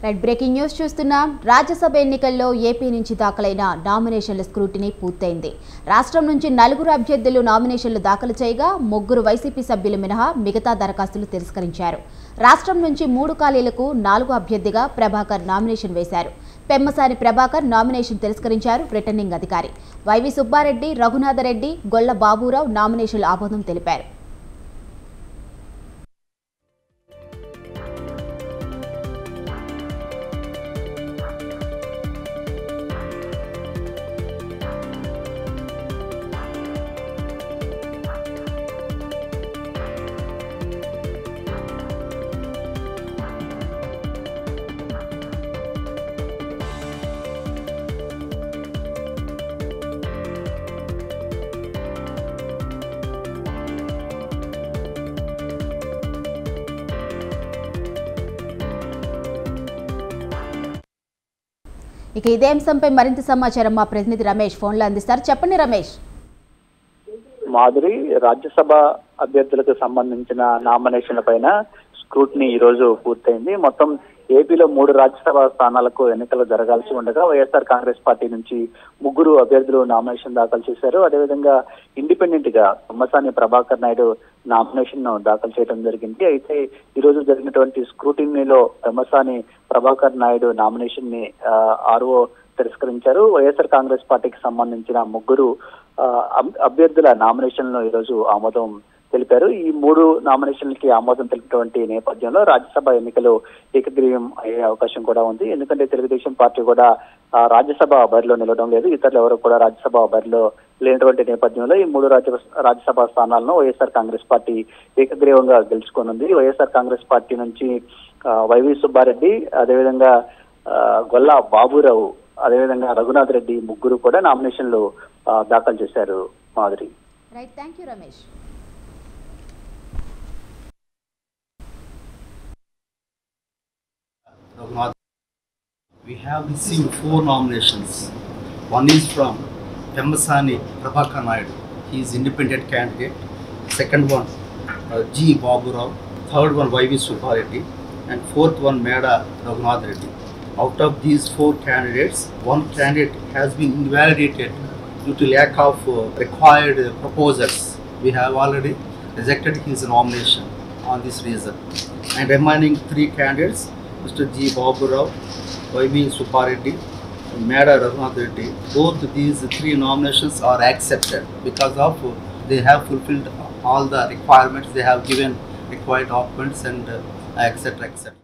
Right breaking news చూస్తున్నాం. రాజ్యసభ ఎన్నికల్లో AP నుంచి దాఖలైన నామినేషన్ల స్క్రూటినీ పూర్తయింది. రాష్ట్రం నుంచి 4 అభ్యర్థులు నామినేషన్లు దాఖలు చేయగా 3 వైసీపీ సభ్యులు మినహా మిగతా దరఖాస్తులు తిరస్కరించారు. రాష్ట్రం నుంచి 3 ఖాళీలకు 4 అభ్యర్థిగా ప్రభాకర్ నామినేషన్ వేశారు. పెమ్మసాని ప్రభాకర్ నామినేషన్ తిరస్కరించారు రిటర్నింగ్ అధికారి. వైవి సుబ్బారెడ్డి, రఘునాథరెడ్డి, గొల్ల బాబురావు నామినేషన్ల ఆమోదం తెలిపారు. ఇక ఇదే అంశంపై మరింత సమాచారం మా ప్రతినిధి రమేష్ ఫోన్లో అందిస్తారు. చెప్పండి రమేష్. మాధురి, రాజ్యసభ అభ్యర్థులకు సంబంధించిన నామినేషన్ల పైన స్క్రూటినీ ఈ రోజు పూర్తయింది. మొత్తం ఏపీలో 3 రాజ్యసభ స్థానాలకు ఎన్నికలు జరగాల్సి ఉండగా వైఎస్ఆర్ కాంగ్రెస్ పార్టీ నుంచి 3 అభ్యర్థులు నామినేషన్ దాఖలు చేశారు. అదేవిధంగా ఇండిపెండెంట్ గా పెమ్మసాని ప్రభాకర్ నాయుడు నామినేషన్ దాఖలు చేయడం జరిగింది. అయితే ఈ రోజు జరిగినటువంటి స్క్రూటినీలో పెమ్మసాని ప్రభాకర్ నాయుడు నామినేషన్ ని ఆర్ఓ తిరస్కరించారు. వైఎస్ఆర్ కాంగ్రెస్ పార్టీకి సంబంధించిన 3 అభ్యర్థుల నామినేషన్లను ఈ రోజు ఆమోదం తెలిపారు. ఈ 3 నామినేషన్లకి ఆమోదం తెలిపినటువంటి నేపథ్యంలో రాజ్యసభ ఎన్నికలు ఏకగ్రీవం అయ్యే అవకాశం కూడా ఉంది. ఎందుకంటే తెలుగుదేశం పార్టీ కూడా రాజ్యసభ బరిలో నిలవడం లేదు, ఇతరులు ఎవరు కూడా రాజ్యసభ బరిలో లేనటువంటి నేపథ్యంలో ఈ 3 రాజ్యసభ స్థానాలను వైఎస్ఆర్ కాంగ్రెస్ పార్టీ ఏకగ్రీవంగా గెలుచుకోనుంది. వైఎస్ఆర్ కాంగ్రెస్ పార్టీ నుంచి వైవి సుబ్బారెడ్డి, అదేవిధంగా గొల్ల బాబురావు, అదేవిధంగా రఘునాథ్ రెడ్డి 3 కూడా నామినేషన్లు దాఖలు చేశారు. Madhuri. Right, thank you Ramesh. We have received 4 nominations. One is from Pemmasani Prabhakar Naidu. He is independent candidate. Second one, G. Babu Rao. Third one, YV Subbareddy. And fourth one, Meda Raghunath Reddy. Out of these 4 candidates, one candidate has been invalidated due to lack of required proposals. We have already rejected his nomination on this reason. And remaining 3 candidates, Mr. G. Babu Rao, YV Subbareddy, and Meda Raghunath Reddy. Both these 3 nominations are accepted because of they have fulfilled all the requirements. They have given required documents and etc. etc.